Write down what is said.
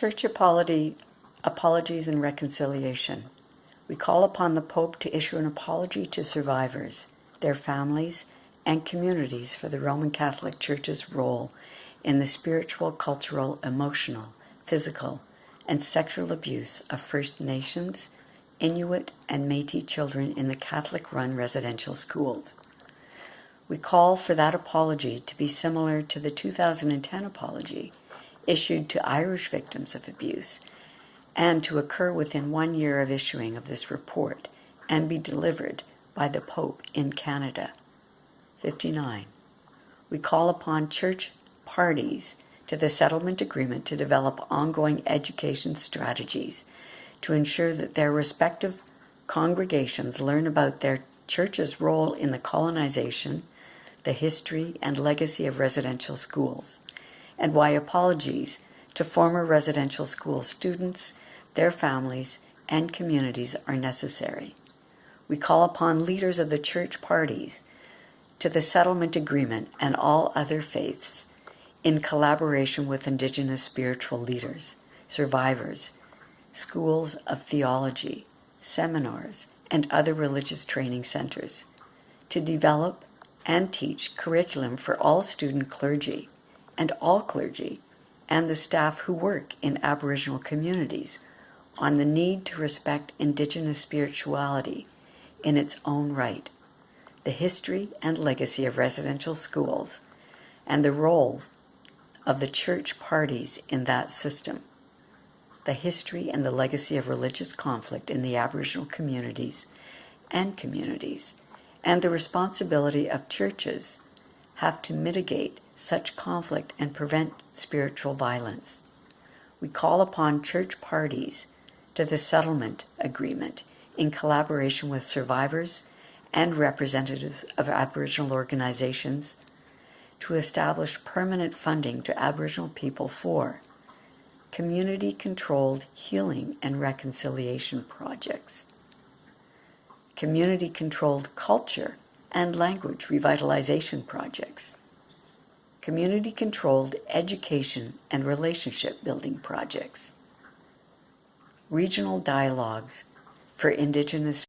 Church apologies and reconciliation. We call upon the Pope to issue an apology to survivors, their families, and communities for the Roman Catholic Church's role in the spiritual, cultural, emotional, physical, and sexual abuse of First Nations, Inuit, and Métis children in the Catholic-run residential schools. We call for that apology to be similar to the 2010 apology issued to Irish victims of abuse, and to occur within 1 year of issuing of this report and be delivered by the Pope in Canada. 59. We call upon church parties to the settlement agreement to develop ongoing education strategies to ensure that their respective congregations learn about their church's role in the colonization, the history and legacy of residential schools, and why apologies to former residential school students, their families, and communities are necessary. We call upon leaders of the church parties to the settlement agreement and all other faiths, in collaboration with Indigenous spiritual leaders, survivors, schools of theology, seminars, and other religious training centers, to develop and teach curriculum for all student clergy and all clergy and the staff who work in Aboriginal communities on the need to respect Indigenous spirituality in its own right, the history and legacy of residential schools, and the role of the church parties in that system, the history and the legacy of religious conflict in the Aboriginal communities, and the responsibility of churches have to mitigate such conflict and prevent spiritual violence. We call upon church parties to the settlement agreement in collaboration with survivors and representatives of Aboriginal organizations to establish permanent funding to Aboriginal people for community-controlled healing and reconciliation projects, community-controlled culture and language revitalization projects, community-controlled education and relationship-building projects, regional dialogues for Indigenous